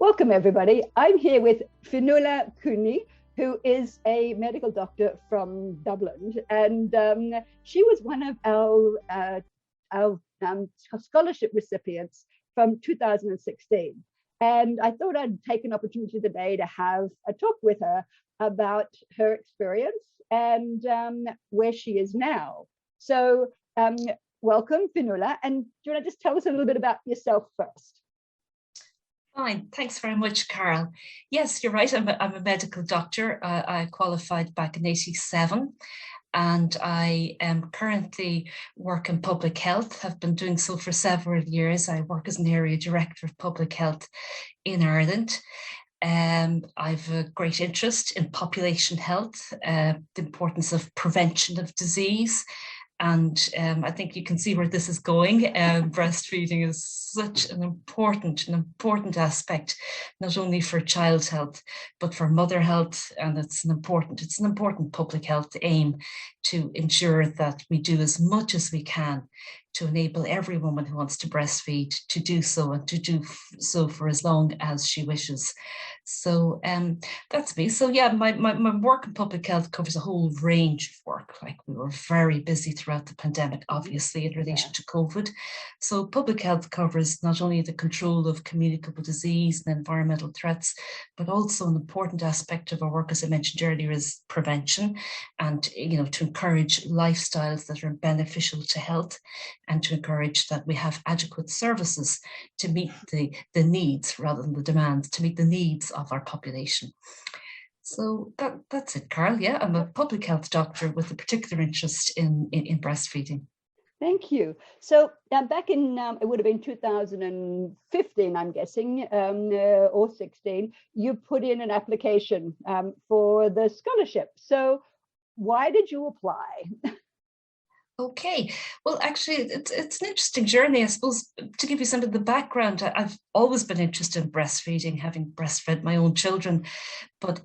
Welcome, everybody. I'm here with Fionnuala Cooney, who is a medical doctor from Dublin, and she was one of our scholarship recipients from 2016. And I thought I'd take an opportunity today to have a talk with her about her experience and where she is now. So welcome, Fionnuala. And do you want to just tell us a little bit about yourself first? Fine, thanks very much, Carol. Yes, you're right. I'm a medical doctor. I qualified back in '87, and I am currently work in public health. Have been doing so for several years. I work as an area director of public health in Ireland. I've a great interest in population health, the importance of prevention of disease. And I think you can see where this is going. Breastfeeding is such an important aspect, not only for child health, but for mother health. And it's an important public health aim to ensure that we do as much as we can to enable every woman who wants to breastfeed to do so, and to do so for as long as she wishes. So that's me. So yeah, my work in public health covers a whole range of work. Like, we were very busy throughout the pandemic, obviously, in relation to COVID. So public health covers not only the control of communicable disease and environmental threats, but also an important aspect of our work, as I mentioned earlier, is prevention, and to encourage lifestyles that are beneficial to health, and to encourage that we have adequate services to meet the needs rather than the demands, to meet the needs of our population. So that's it, Carl. Yeah, I'm a public health doctor with a particular interest in breastfeeding. Thank you. So back in, it would have been 2015, I'm guessing, or 16, you put in an application for the scholarship. So why did you apply? Okay, well, actually, it's an interesting journey, I suppose. To give you some of the background, I've always been interested in breastfeeding, having breastfed my own children. But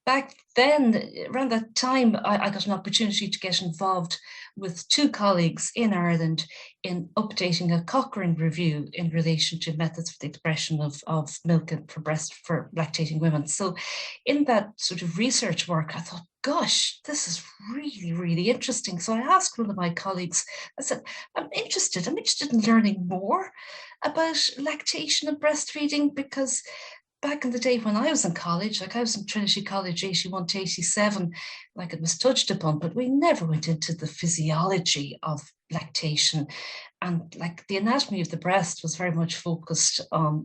back then, around that time, I got an opportunity to get involved with two colleagues in Ireland in updating a Cochrane review in relation to methods for the expression of milk for lactating women. So in that sort of research work, I thought, gosh, this is really, really interesting. So I asked one of my colleagues, I said, I'm interested in learning more about lactation and breastfeeding, because back in the day when I was in college, like I was in Trinity College 81 to 87, like it was touched upon, but we never went into the physiology of lactation. And like the anatomy of the breast was very much focused on,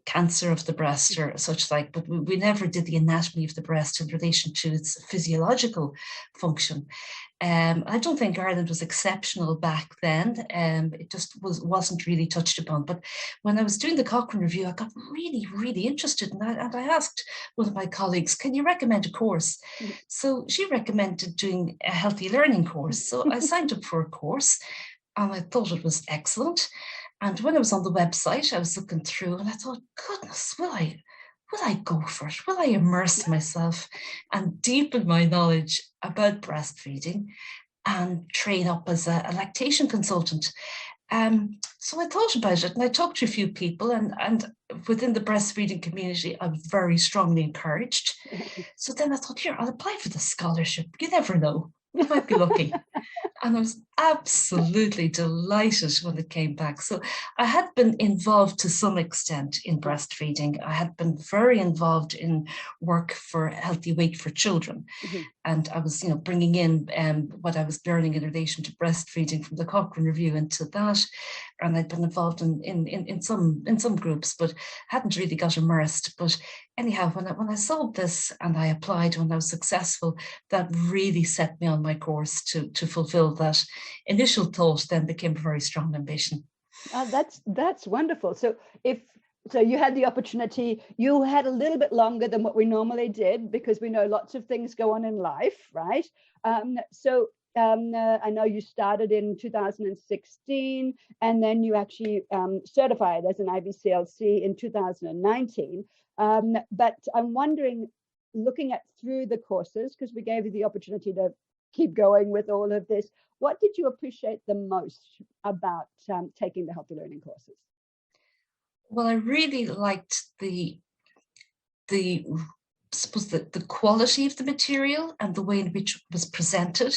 cancer of the breast or such like, but we never did the anatomy of the breast in relation to its physiological function. I don't think Ireland was exceptional back then. It just wasn't really touched upon. But when I was doing the Cochrane review, I got really, really interested, and I asked one of my colleagues, can you recommend a course? So she recommended doing a healthy learning course. So I signed up for a course, and I thought it was excellent. And when I was on the website, I was looking through, and I thought, goodness, will I go for it? Will I immerse myself and deepen my knowledge about breastfeeding and train up as a lactation consultant? So I thought about it, and I talked to a few people, and within the breastfeeding community, I was very strongly encouraged. So then I thought, here, I'll apply for the scholarship. You never know. I might be lucky. And I was absolutely delighted when it came back. So I had been involved to some extent in breastfeeding. I had been very involved in work for Healthy Weight for Children. And I was, bringing in what I was learning in relation to breastfeeding from the Cochrane review into that. And I'd been involved in some groups, but hadn't really got immersed. But anyhow, when I saw this and I applied, when I was successful, that really set me on my course to fulfill that initial thought, then became a very strong ambition. That's wonderful. So you had the opportunity, you had a little bit longer than what we normally did, because we know lots of things go on in life, right? I know you started in 2016, and then you actually certified as an IBCLC in 2019. But I'm wondering, looking at through the courses, because we gave you the opportunity to keep going with all of this, what did you appreciate the most about taking the Healthy Learning courses? Well, I really liked the suppose the quality of the material and the way in which it was presented.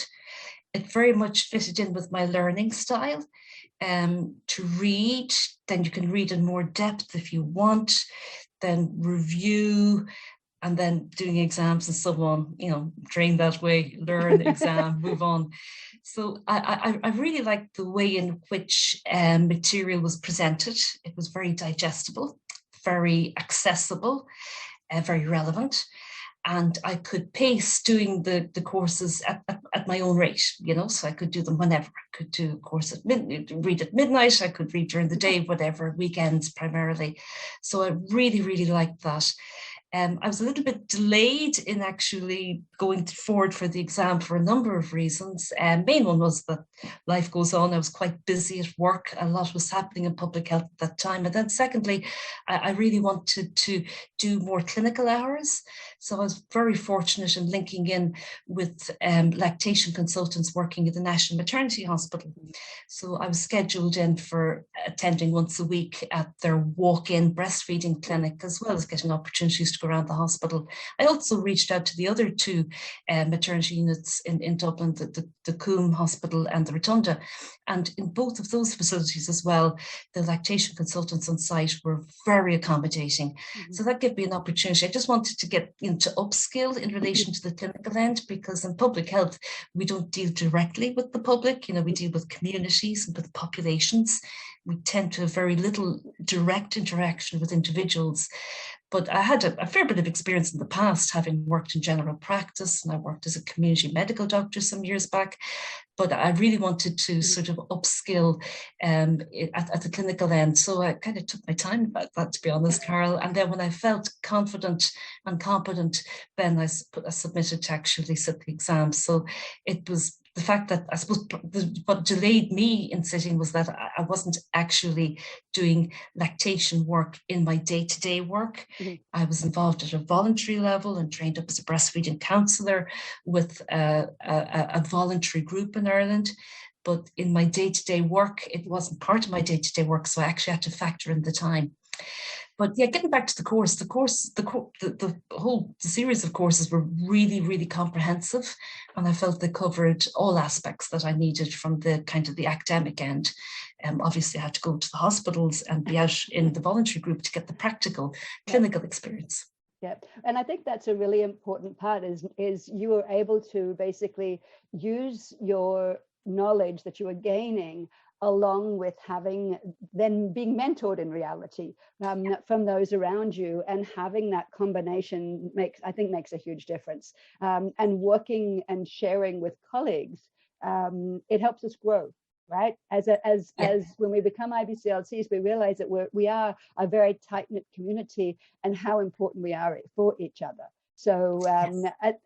It very much fitted in with my learning style. To read, then you can read in more depth if you want, then review, and then doing exams and so on, you know, train that way, learn, exam, move on. So I really liked the way in which material was presented. It was very digestible, very accessible, very relevant. And I could pace doing the courses at my own rate, you know, so I could do them whenever. I could do a course at midnight, read at midnight, I could read during the day, whatever, weekends primarily. So I really, really liked that. I was a little bit delayed in actually going forward for the exam for a number of reasons. Main one was that life goes on. I was quite busy at work. A lot was happening in public health at that time. And then secondly, I really wanted to do more clinical hours. So I was very fortunate in linking in with lactation consultants working at the National Maternity Hospital. So I was scheduled in for attending once a week at their walk-in breastfeeding clinic, as well as getting opportunities to go around the hospital. I also reached out to the other two maternity units in Dublin, the Cooney Hospital and the Rotunda. And in both of those facilities as well, the lactation consultants on site were very accommodating. Mm-hmm. So that gave me an opportunity. I just wanted to get into upskill in relation to the clinical end, because in public health, we don't deal directly with the public. You know, we deal with communities and with populations. We tend to have very little direct interaction with individuals. But I had a fair bit of experience in the past, having worked in general practice, and I worked as a community medical doctor some years back. But I really wanted to sort of upskill at the clinical end. So I kind of took my time about that, to be honest, Carol. And then when I felt confident and competent, then I submitted to actually sit the exam. So it was the fact that, I suppose, what delayed me in sitting was that I wasn't actually doing lactation work in my day-to-day work. Mm-hmm. I was involved at a voluntary level and trained up as a breastfeeding counsellor with a voluntary group in Ireland. But in my day-to-day work, it wasn't part of my day-to-day work, so I actually had to factor in the time. But yeah, getting back to the whole series of courses were really, really comprehensive, and I felt they covered all aspects that I needed from the kind of the academic end. Obviously, I had to go to the hospitals and be out in the voluntary group to get the practical clinical experience. Yeah, and I think that's a really important part. Is you were able to basically use your knowledge that you were gaining, along with having then being mentored in reality from those around you, and having that combination makes a huge difference. And working and sharing with colleagues, it helps us grow, right? As when we become IBCLCs, we realize that we are a very tight-knit community, and how important we are for each other. So,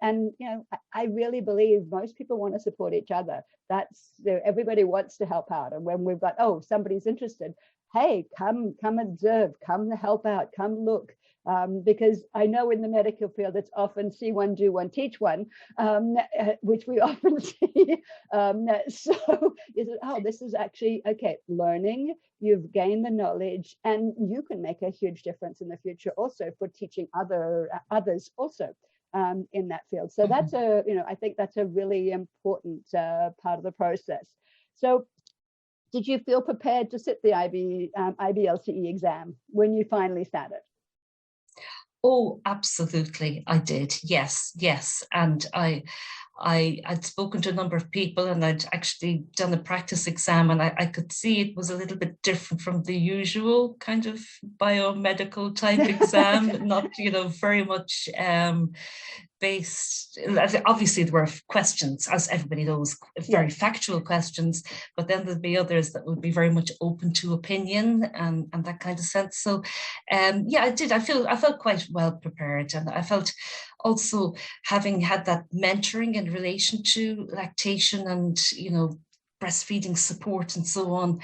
and you know, I really believe most people want to support each other. That's, everybody wants to help out. And when we've got, oh, somebody's interested, hey, come observe, come help out, come look. Because I know in the medical field, it's often see one, do one, teach one, which we often see. So this is actually, okay, learning, you've gained the knowledge, and you can make a huge difference in the future also for teaching others also in that field. So that's I think that's a really important part of the process. So did you feel prepared to sit the IBLCE exam when you finally sat it? Oh, absolutely, I did. Yes. And I'd spoken to a number of people, and I'd actually done a practice exam, and I could see it was a little bit different from the usual kind of biomedical type exam, not, very much based. Obviously, there were questions, as everybody knows, very factual questions, but then there'd be others that would be very much open to opinion and that kind of sense. So, I did. I felt quite well prepared, and I felt also, having had that mentoring in relation to lactation and breastfeeding support and so on,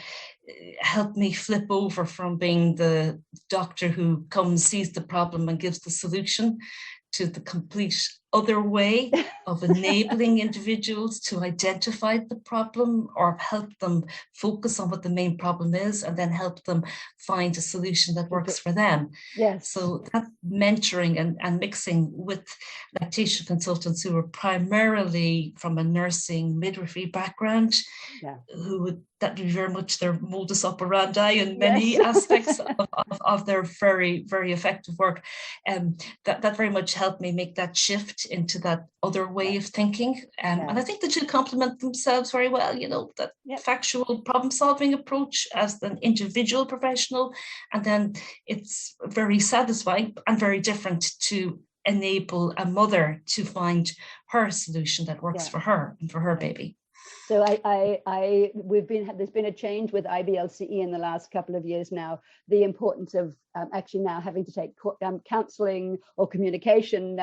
helped me flip over from being the doctor who comes, sees the problem and gives the solution, to the complete other way of enabling individuals to identify the problem or help them focus on what the main problem is, and then help them find a solution that works for them. Yes. So that mentoring and mixing with lactation consultants who are primarily from a nursing midwifery background, who would, that would be very much their modus operandi in many aspects of their very, very effective work. That very much helped me make that shift into that other way of thinking. And I think the two complement themselves very well, you know, that factual problem solving approach as an individual professional. And then it's very satisfying and very different to enable a mother to find her solution that works for her and for her baby. So there's been a change with IBLCE in the last couple of years now, the importance of actually now having to take counseling or communication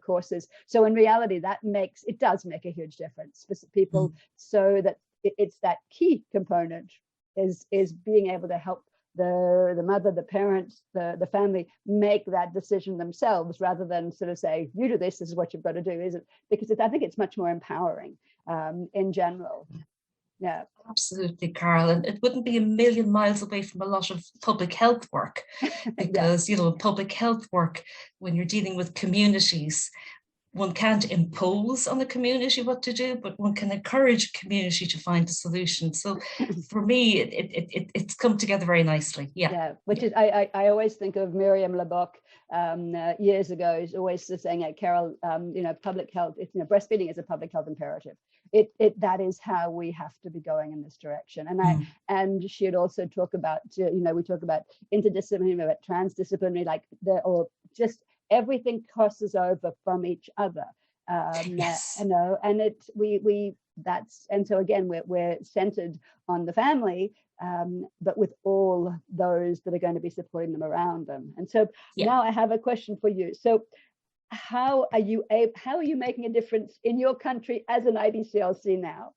courses. So in reality, it does make a huge difference for people, so that it's that key component is being able to help the mother, the parents, the family make that decision themselves, rather than sort of say, you do this is what you've got to do, is it? Because I think it's much more empowering in general. Yeah, absolutely, Carol. And it wouldn't be a million miles away from a lot of public health work, because you know, public health work, when you're dealing with communities, one can't impose on the community what to do, but one can encourage a community to find a solution. So for me, it's come together very nicely. Which is, I always think of Miriam Lebock years ago, is always saying, Carol, you know, public health, it's, you know, breastfeeding is a public health imperative. That is how we have to be going in this direction. And and she'd also talk about, you know, we talk about interdisciplinary, about transdisciplinary, like or just everything crosses over from each other. You know, and and so again, we're centered on the family, but with all those that are going to be supporting them around them. And so now I have a question for you. So how are you making a difference in your country as an IBCLC now?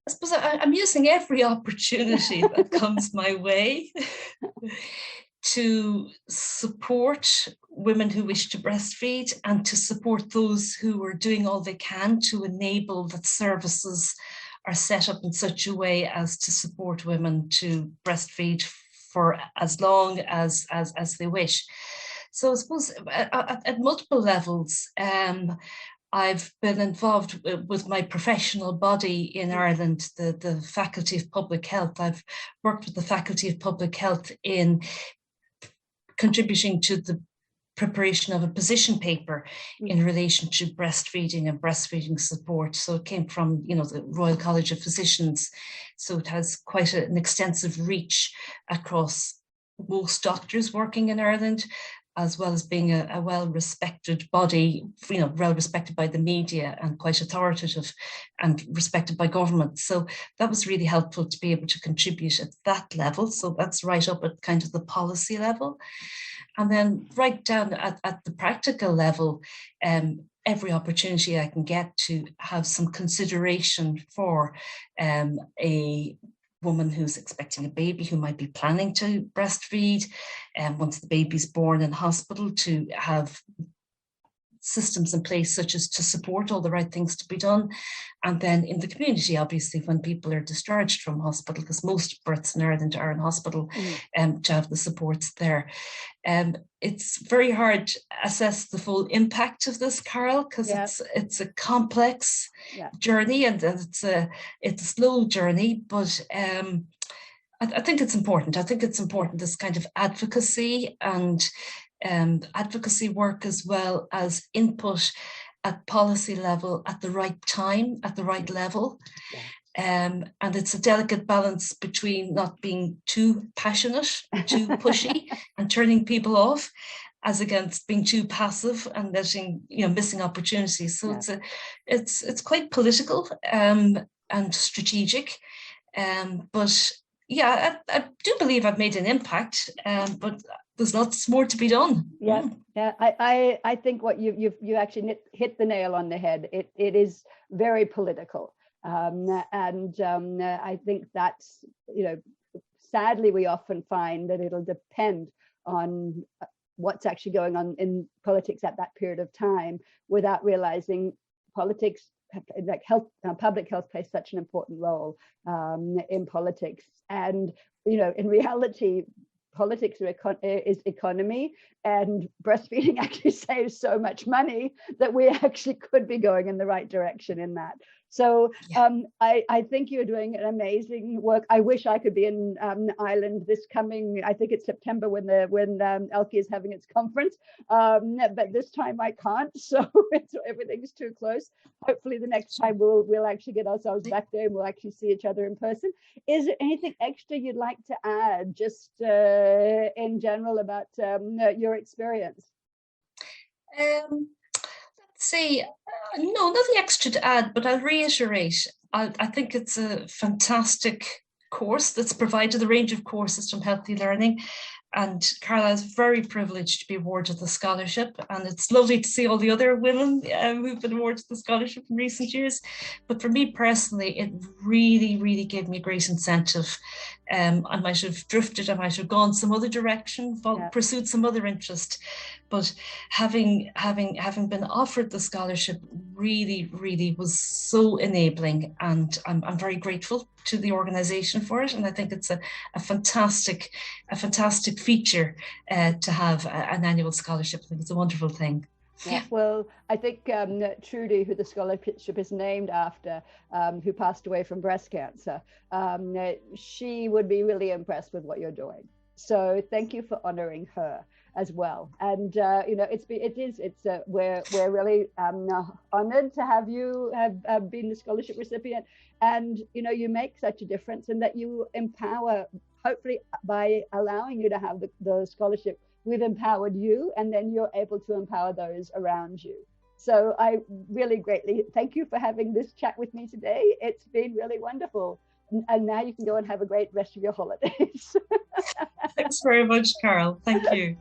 I suppose I'm using every opportunity that comes my way to support women who wish to breastfeed, and to support those who are doing all they can to enable that services are set up in such a way as to support women to breastfeed for as long as they wish. So I suppose at multiple levels, I've been involved with my professional body in Ireland, the Faculty of Public Health. I've worked with the Faculty of Public Health in contributing to the preparation of a position paper in relation to breastfeeding and breastfeeding support. So it came from, you know, the Royal College of Physicians. So it has quite an extensive reach across most doctors working in Ireland, as well as being a well-respected body, you know, well-respected by the media and quite authoritative and respected by government. So that was really helpful to be able to contribute at that level. So that's right up at kind of the policy level. And then right down at the practical level, every opportunity I can get to have some consideration for a woman who's expecting a baby, who might be planning to breastfeed, and once the baby's born in hospital, to have systems in place such as to support all the right things to be done. And then in the community, obviously, when people are discharged from hospital, because most births in Ireland are in hospital, to have the supports there. It's very hard to assess the full impact of this, Carol, because it's a complex journey, and it's a slow journey, but I think it's important. I think it's important, this kind of advocacy and advocacy work, as well as input at policy level at the right time, at the right level. And it's a delicate balance between not being too passionate, too pushy and turning people off, as against being too passive and letting, you know, missing opportunities. So it's quite political and strategic. But yeah, I do believe I've made an impact, but there's lots more to be done. I think what you actually hit the nail on the head. It is very political, and I think that's, you know, sadly we often find that it'll depend on what's actually going on in politics at that period of time, without realizing politics, like health, public health plays such an important role in politics. And, you know, in reality, politics is economy, and breastfeeding actually saves so much money that we actually could be going in the right direction in that. So I think you're doing an amazing work. I wish I could be in Ireland this coming, I think it's September when ELCI is having its conference, but this time I can't, so everything's too close. Hopefully the next time we'll actually get ourselves back there and we'll actually see each other in person. Is there anything extra you'd like to add, just in general, about your experience? Say no, nothing extra to add, but I'll reiterate, I think it's a fantastic course that's provided, a range of courses from Healthy Learning. And Carla is very privileged to be awarded the scholarship, and it's lovely to see all the other women who've been awarded the scholarship in recent years. But for me personally, it really, really gave me a great incentive. I might have drifted, I might have gone some other direction, pursued some other interest, but having been offered the scholarship really, really was so enabling, and I'm very grateful to the organisation for it. And I think it's a fantastic feature to have an annual scholarship. I think it's a wonderful thing. Yeah. Well, I think Trudy, who the scholarship is named after, who passed away from breast cancer, she would be really impressed with what you're doing. So thank you for honoring her as well. And you know, we're really honored to have you have been the scholarship recipient, and you know, you make such a difference, and that you empower. Hopefully, by allowing you to have the scholarship, we've empowered you, and then you're able to empower those around you. So I really greatly thank you for having this chat with me today. It's been really wonderful. And now you can go and have a great rest of your holidays. Thanks very much, Carol. Thank you.